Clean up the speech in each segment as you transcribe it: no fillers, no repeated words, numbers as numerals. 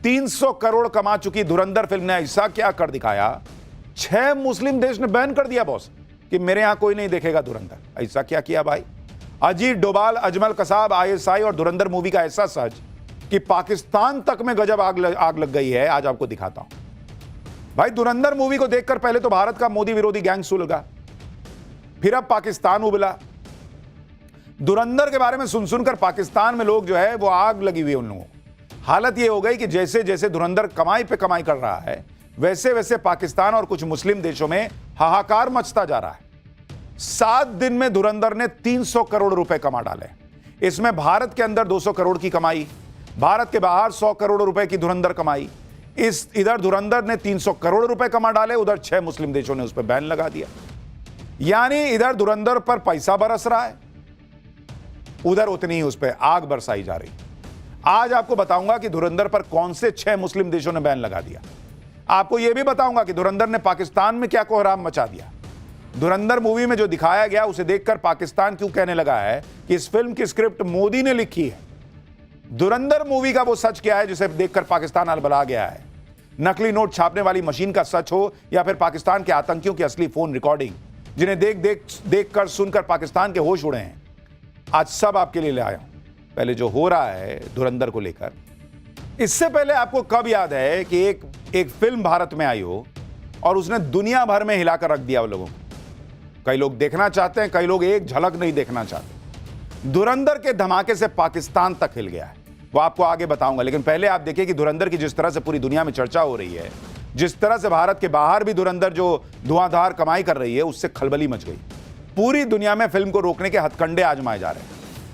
300 करोड़ कमा चुकी धुरंधर फिल्म ने ऐसा क्या कर दिखाया, 6 मुस्लिम देश ने बैन कर दिया बॉस कि मेरे यहां कोई नहीं देखेगा धुरंधर। ऐसा क्या किया भाई? अजीत डोभाल, अजमल कसाब, आईएसआई और धुरंधर मूवी का ऐसा सच कि पाकिस्तान तक में गजब आग लग गई है। आज आपको दिखाता हूं भाई। धुरंधर मूवी को देखकर पहले तो भारत का मोदी विरोधी गैंग सुलगा, फिर अब पाकिस्तान उबला। धुरंधर के बारे में सुन सुनकर पाकिस्तान में लोग जो है वो आग लगी हुई है उन लोगों को। हालत ये हो गई कि जैसे जैसे धुरंधर कमाई पे कमाई कर रहा है, वैसे वैसे पाकिस्तान और कुछ मुस्लिम देशों में हाहाकार मचता जा रहा है। 7 दिन में धुरंधर ने 300 करोड़ रुपए कमा डाले। इसमें भारत के अंदर 200 करोड़ की कमाई, भारत के बाहर 100 करोड़ रुपए की धुरंधर कमाई। इधर धुरंधर ने 300 करोड़ रुपए कमा डाले, उधर 6 मुस्लिम देशों ने उस पर बैन लगा दिया। यानी इधर धुरंधर पर पैसा बरस रहा है, उधर उतनी ही उस पर आग बरसाई जा रही। आज आपको बताऊंगा कि धुरंधर पर कौन से 6 मुस्लिम देशों ने बैन लगा दिया। आपको यह भी बताऊंगा कि धुरंधर ने पाकिस्तान में क्या कोहराम मचा दिया। धुरंधर मूवी में जो दिखाया गया उसे देखकर पाकिस्तान क्यों कहने लगा है कि इस फिल्म की स्क्रिप्ट मोदी ने लिखी है। धुरंधर मूवी का वो सच क्या है जिसे देखकर पाकिस्तान अलबला गया है? नकली नोट छापने वाली मशीन का सच हो या फिर पाकिस्तान के आतंकियों की असली फोन रिकॉर्डिंग, जिन्हें देख कर सुनकर पाकिस्तान के होश उड़े हैं, आज सब आपके लिए ले आया हूं। पहले जो हो रहा है धुरंधर को लेकर, इससे पहले आपको कब याद है कि एक फिल्म भारत में आई हो और उसने दुनिया भर में हिलाकर रख दिया वो लोगों को? कई लोग देखना चाहते हैं, कई लोग एक झलक नहीं देखना चाहते। धुरंधर के धमाके से पाकिस्तान तक हिल गया है, वो आपको आगे बताऊंगा। लेकिन पहले आप देखिए कि धुरंधर की जिस तरह से पूरी दुनिया में चर्चा हो रही है, जिस तरह से भारत के बाहर भी धुरंधर जो धुआंधार कमाई कर रही है, उससे खलबली मच गई। पूरी दुनिया में फिल्म को रोकने के हथकंडे आजमाए जा रहे हैं।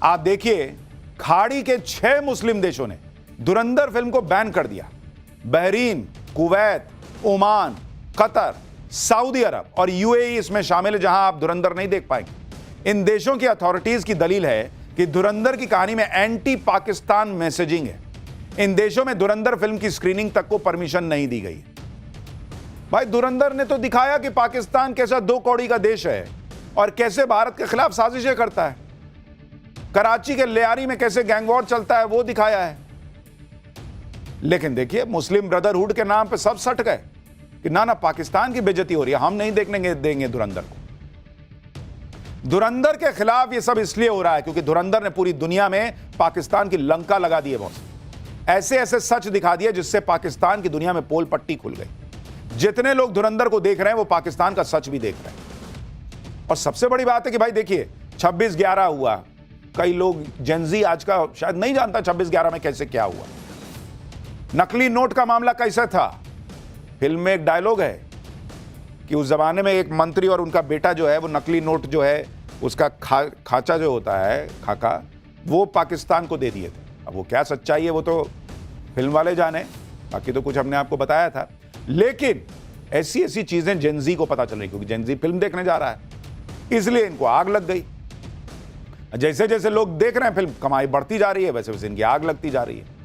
आप देखिए, खाड़ी के 6 मुस्लिम देशों ने धुरंधर फिल्म को बैन कर दिया। Bahrain, Kuwait, Oman, Qatar, Saudi Arabia और यूएई इसमें शामिल है, जहां आप धुरंधर नहीं देख पाएंगे। इन देशों की अथॉरिटीज की दलील है कि धुरंधर की कहानी में एंटी पाकिस्तान मैसेजिंग है। इन देशों में धुरंधर फिल्म की स्क्रीनिंग तक को परमिशन नहीं दी गई। भाई, धुरंधर ने तो दिखाया कि पाकिस्तान कैसा 2 कौड़ी का देश है और कैसे भारत के खिलाफ साजिशें करता है। कराची के लियारी में कैसे गैंग वॉर चलता है वो दिखाया है। लेकिन देखिए, मुस्लिम ब्रदरहुड के नाम पे सब सट गए कि ना पाकिस्तान की बेइज्जती हो रही है, हम नहीं देखने देंगे धुरंधर को। धुरंधर के खिलाफ ये सब इसलिए हो रहा है क्योंकि धुरंधर ने पूरी दुनिया में पाकिस्तान की लंका लगा दी है। बॉस, ऐसे ऐसे सच दिखा दिए जिससे पाकिस्तान की दुनिया में पोल पट्टी खुल गई। जितने लोग धुरंधर को देख रहे हैं वो पाकिस्तान का सच भी देख रहे हैं। और सबसे बड़ी बात है कि भाई देखिए, 26/11 हुआ। कई लोग जेनजी आज का शायद नहीं जानता 26/11 में कैसे क्या हुआ। नकली नोट का मामला कैसा था? फिल्म में एक डायलॉग है कि उस जमाने में एक मंत्री और उनका बेटा जो है वो नकली नोट जो है उसका खाचा जो होता है, खाका, वो पाकिस्तान को दे दिए थे। अब वो क्या सच्चाई है वो तो फिल्म वाले जाने, बाकी तो कुछ हमने आपको बताया था। लेकिन ऐसी ऐसी चीजें जेनजी को पता चल रही, क्योंकि जेनजी फिल्म देखने जा रहा है, इसलिए इनको आग लग गई। जैसे जैसे लोग देख रहे हैं फिल्म, कमाई बढ़ती जा रही है, वैसे वैसे इनकी आग लगती जा रही है।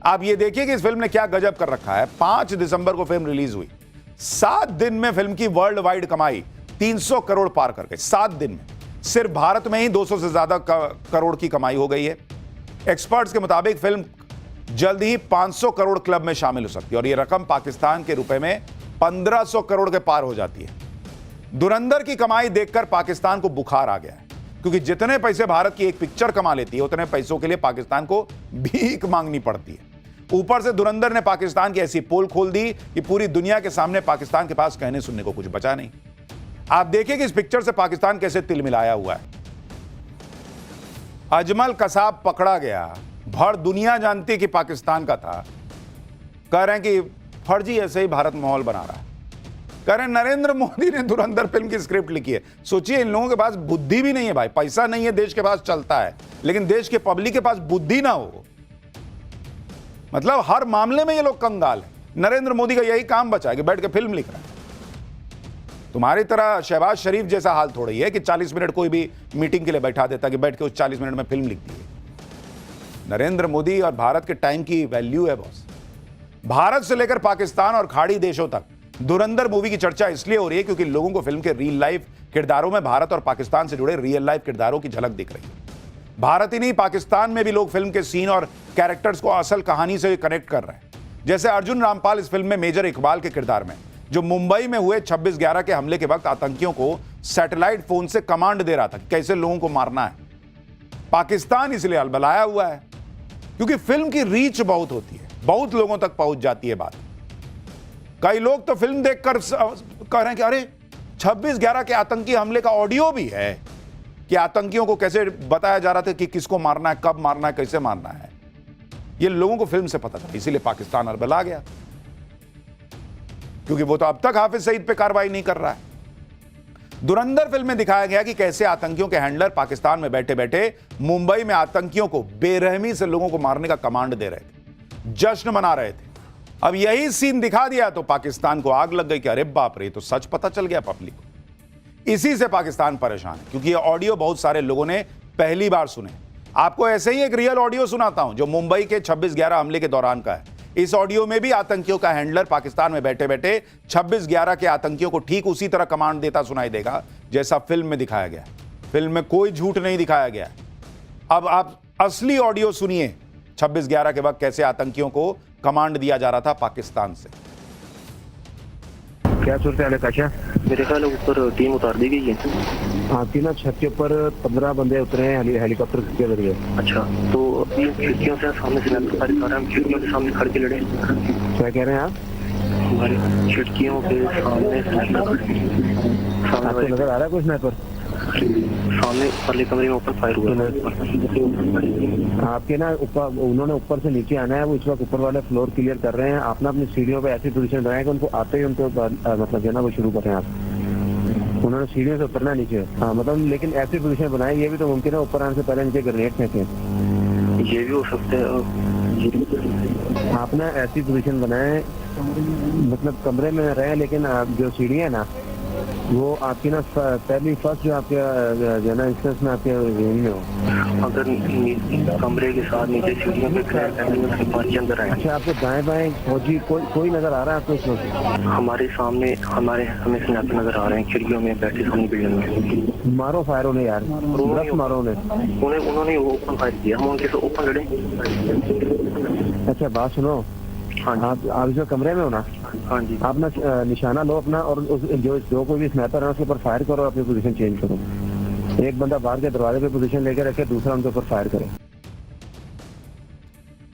आप ये देखिए कि इस फिल्म ने क्या गजब कर रखा है। 5 दिसंबर को फिल्म रिलीज हुई। 7 दिन में फिल्म की वर्ल्ड वाइड कमाई 300 करोड़ पार कर गई। 7 दिन में सिर्फ भारत में ही 200 से ज्यादा करोड़ की कमाई हो गई है। एक्सपर्ट्स के मुताबिक फिल्म जल्द ही 500 करोड़ क्लब में शामिल हो सकती है और यह रकम पाकिस्तान के रुपए में 1500 करोड़ के पार हो जाती है। धुरंधर की कमाई देखकर पाकिस्तान को बुखार आ गया है, क्योंकि जितने पैसे भारत की एक पिक्चर कमा लेती है उतने पैसों के लिए पाकिस्तान को भीख मांगनी पड़ती है। ऊपर से धुरंधर ने पाकिस्तान की ऐसी पोल खोल दी कि पूरी दुनिया के सामने पाकिस्तान के पास कहने सुनने को कुछ बचा नहीं। आप देखिए कि इस पिक्चर से पाकिस्तान कैसे तिलमिलाया हुआ है। अजमल कसाब पकड़ा गया, भर दुनिया जानती कि पाकिस्तान का था। कह रहे हैं कि फर्जी ऐसे ही भारत माहौल बना रहा है। कह रहे हैं नरेंद्र मोदी ने धुरंधर फिल्म की स्क्रिप्ट लिखी है। सोचिए, इन लोगों के पास बुद्धि भी नहीं है भाई। पैसा नहीं है, देश के पास चलता है, लेकिन देश के पब्लिक के पास बुद्धि ना हो, मतलब हर मामले में ये लोग कंगाल है। नरेंद्र मोदी का यही काम बचा है कि बैठ के फिल्म लिख रहा है। तुम्हारी तरह शहबाज शरीफ जैसा हाल थोड़ा ही है कि 40 मिनट कोई भी मीटिंग के लिए बैठा देता कि बैठ के उस 40 मिनट में फिल्म लिख दी है। नरेंद्र मोदी और भारत के टाइम की वैल्यू है बॉस। भारत से लेकर पाकिस्तान और खाड़ी देशों तक धुरंधर मूवी की चर्चा इसलिए हो रही है क्योंकि लोगों को फिल्म के रियल लाइफ किरदारों में भारत और पाकिस्तान से जुड़े रियल लाइफ किरदारों की झलक दिख रही है। भारत ही नहीं, पाकिस्तान में भी लोग फिल्म के सीन और कैरेक्टर्स को असल कहानी से कनेक्ट कर रहे हैं। जैसे अर्जुन रामपाल इस फिल्म में मेजर इकबाल के किरदार में, जो मुंबई में हुए 26/11 के हमले के वक्त आतंकियों को सैटेलाइट फोन से कमांड दे रहा था कि कैसे लोगों को मारना है। पाकिस्तान इसलिए अलबलाया हुआ है क्योंकि फिल्म की रीच बहुत होती है, बहुत लोगों तक पहुंच जाती है बात। कई लोग तो फिल्म देखकर कह रहे हैं कि अरे 26/11 के आतंकी हमले का ऑडियो भी है, कि आतंकियों को कैसे बताया जा रहा था कि किसको मारना है, कब मारना है, कैसे मारना है। ये लोगों को फिल्म से पता था, इसीलिए पाकिस्तान अलबला गया, क्योंकि वो तो अब तक हाफिज सईद पे कार्रवाई नहीं कर रहा है। धुरंधर फिल्म में दिखाया गया कि कैसे आतंकियों के हैंडलर पाकिस्तान में बैठे बैठे मुंबई में आतंकियों को बेरहमी से लोगों को मारने का कमांड दे रहे थे, जश्न मना रहे थे। अब यही सीन दिखा दिया तो पाकिस्तान को आग लग गई कि अरे बाप रे, तो सच पता चल गया पब्लिक को। इसी से पाकिस्तान परेशान है, क्योंकि ये ऑडियो बहुत सारे लोगों ने पहली बार सुने। आपको ऐसे ही एक रियल ऑडियो सुनाता हूं जो मुंबई के 26/11 हमले के दौरान का है। इस ऑडियो में भी आतंकियों का हैंडलर पाकिस्तान में बैठे बैठे 26/11 के आतंकियों को ठीक उसी तरह कमांड देता सुनाई देगा जैसा फिल्म में दिखाया गया। फिल्म में कोई झूठ नहीं दिखाया गया। अब आप असली ऑडियो सुनिए 26/11 के वक्त कैसे आतंकियों को कमांड दिया जा रहा था पाकिस्तान से। क्या सूरत है काशा? मेरे ख्याल है ऊपर टीम उतार दी गई है। हाँ, तीनों छत के ऊपर 15 बंदे उतरे हैं हेलीकॉप्टर के जरिए। अच्छा, तो ये खिड़कियों से सामने से हम खिड़कियों के सामने खड़ के लड़े। क्या कह रहे हैं आप? हमारी खिड़कियों के सामने आपको नजर आ रहा है कुछ स्नाइपर? सामने वाले कमरे में ऊपर फायर हुआ। आपके ना ऊपर, उन्होंने ऊपर से नीचे आना है, वो इस वक्त ऊपर वाले फ्लोर क्लियर कर रहे हैं। आप ना अपनी सीढ़ियों पे ऐसी पोजीशन बनाए कि उनको आते ही उनको मतलब जो है ना वो शुरू करें आप। उन्होंने सीढ़ियों से उतरना नीचे। हाँ मतलब, लेकिन ऐसी पोजीशन बनाए, ये भी तो मुमकिन है ऊपर आने से पहले नीचे ग्रेनेड फेंके। ये भी हो सकता है। आप ना ऐसी पोजीशन बनाए, मतलब कमरे में रहे, लेकिन जो सीढ़ियाँ ना वो आपकी ना पहली फर्स्ट जो आपके जो ना इंस्टेंस में आपके रूम में हो। अगर कमरे के साथ नीचे सीढ़ियों पे के अंदर आए। अच्छा, आपको दाएं बाएं फौजी कोई नजर आ रहा है आपको इस वक्त? हमारे सामने हमें स्नैपर नजर आ रहे हैं खिड़कियों में बैठे सामने बिल्डिंग में। मारो फायर उन्हें यार, मारो उन्होंने ओपन फायर किया, हम उनके से ओपन लड़े। अच्छा बात सुनो, हाँ आप जो कमरे में हो ना, हाँ जी, आप ना निशाना लो अपना, और जो कोई भी स्नाइपर है उसके ऊपर फायर करो, अपनी पोजीशन चेंज करो। एक बंदा बाहर के दरवाजे पे पोजीशन लेकर रखे, दूसरा उनके ऊपर फायर करे।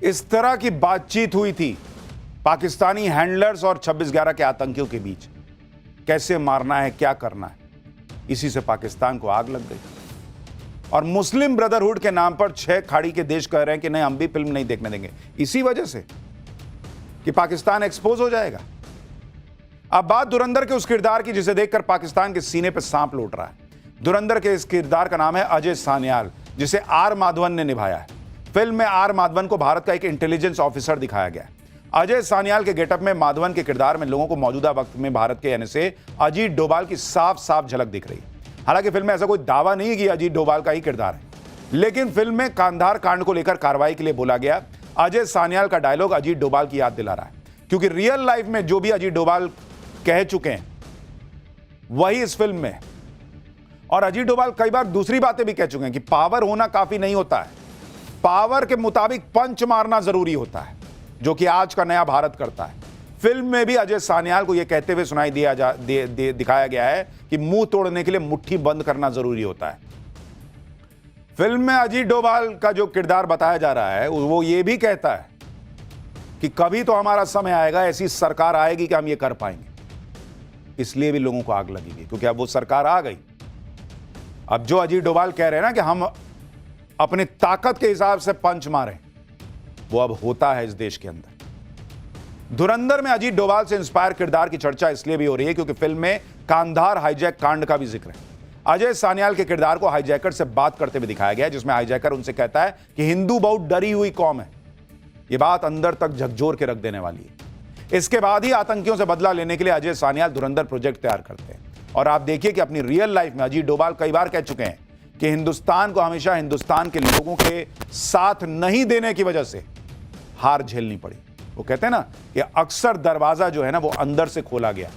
इस तरह की बातचीत हुई थी पाकिस्तानी हैंडलर्स और 26/11 के आतंकियों के बीच, कैसे मारना है, क्या करना है। इसी से पाकिस्तान को आग लग गई और मुस्लिम ब्रदरहुड के नाम पर 6 खाड़ी के देश कह रहे हैं कि नहीं, हम भी फिल्म नहीं देखने देंगे, इसी वजह से कि पाकिस्तान एक्सपोज हो जाएगा। अब बात धुरंधर के उस किरदार की जिसे देखकर पाकिस्तान के सीने पर सांप लौट रहा है। धुरंधर के इस किरदार का नाम है अजय सान्याल, जिसे आर माधवन ने निभाया है। फिल्म में आर माधवन को भारत का एक इंटेलिजेंस ऑफिसर दिखाया गया है। अजय सान्याल के गेटअप में माधवन के किरदार में लोगों को मौजूदा वक्त में भारत के यानी से अजीत डोभाल की साफ साफ झलक दिख रही है। हालांकि फिल्म में ऐसा कोई दावा नहीं कि अजीत डोभाल का ही किरदार है, लेकिन फिल्म में कांधार कांड को लेकर कार्रवाई के लिए बोला गया अजय सान्याल का डायलॉग अजीत डोभाल की याद दिला रहा है, क्योंकि रियल लाइफ में जो भी अजीत डोभाल कह चुके हैं वही इस फिल्म में। और अजीत डोभाल कई बार दूसरी बातें भी कह चुके हैं कि पावर होना काफी नहीं होता है, पावर के मुताबिक पंच मारना जरूरी होता है, जो कि आज का नया भारत करता है। फिल्म में भी अजय सान्याल को यह कहते हुए सुनाई दिखाया गया है कि मुंह तोड़ने के लिए मुट्ठी बंद करना जरूरी होता है। फिल्म में अजीत डोभाल का जो किरदार बताया जा रहा है वो ये भी कहता है कि कभी तो हमारा समय आएगा, ऐसी सरकार आएगी कि हम ये कर पाएंगे। इसलिए भी लोगों को आग लगेगी, क्योंकि अब वो सरकार आ गई। अब जो अजीत डोभाल कह रहे हैं ना कि हम अपनी ताकत के हिसाब से पंच मारें, वो अब होता है इस देश के अंदर। धुरंधर में अजीत डोभाल से इंस्पायर किरदार की चर्चा इसलिए भी हो रही है क्योंकि फिल्म में कांधार हाईजैक कांड का भी जिक्र है। अजय सान्याल के किरदार को हाईजैकर से बात करते हुए दिखाया गया है, जिसमें हाईजैकर उनसे कहता है कि हिंदू बहुत डरी हुई कौम है। यह बात अंदर तक झकझोर के रख देने वाली है। इसके बाद ही आतंकियों से बदला लेने के लिए अजय सान्याल धुरंधर प्रोजेक्ट तैयार करते हैं। और आप देखिए कि अपनी रियल लाइफ में अजीत डोभाल कई बार कह चुके हैं कि हिंदुस्तान को हमेशा हिंदुस्तान के लोगों के साथ नहीं देने की वजह से हार झेलनी पड़ी। वो कहते हैं ना कि अक्सर दरवाजा जो है ना वो अंदर से खोला गया,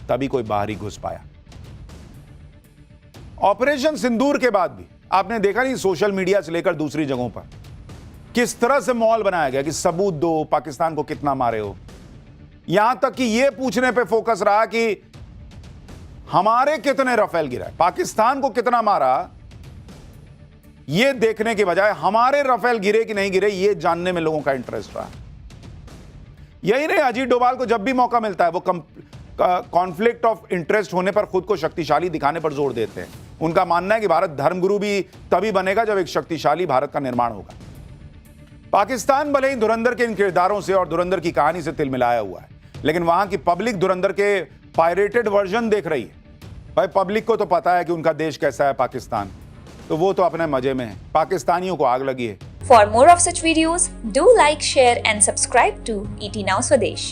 तभी कोई बाहर ही घुस पाया। ऑपरेशन सिंदूर के बाद भी आपने देखा नहीं, सोशल मीडिया से लेकर दूसरी जगहों पर किस तरह से माहौल बनाया गया कि सबूत दो, पाकिस्तान को कितना मारे हो। यहां तक कि यह पूछने पे फोकस रहा कि हमारे कितने राफेल गिराए, पाकिस्तान को कितना मारा, यह देखने के बजाय हमारे राफेल गिरे कि नहीं गिरे यह जानने में लोगों का इंटरेस्ट रहा। यही नहीं, अजीत डोभाल को जब भी मौका मिलता है वो कॉन्फ्लिक्ट ऑफ इंटरेस्ट होने पर खुद को शक्तिशाली दिखाने पर जोर देते हैं। उनका मानना है कि भारत धर्मगुरु भी तभी बनेगा जब एक शक्तिशाली भारत का निर्माण होगा। पाकिस्तान भले ही धुरंधर के इन किरदारों से और धुरंधर की कहानी से तिल मिलाया हुआ है, लेकिन वहां की पब्लिक धुरंधर के पायरेटेड वर्जन देख रही है। भाई पब्लिक को तो पता है कि उनका देश कैसा है पाकिस्तान, तो वो तो अपने मजे में है, पाकिस्तानियों को आग लगी है। For more of such videos, do like, share and subscribe to ET Now Swadesh.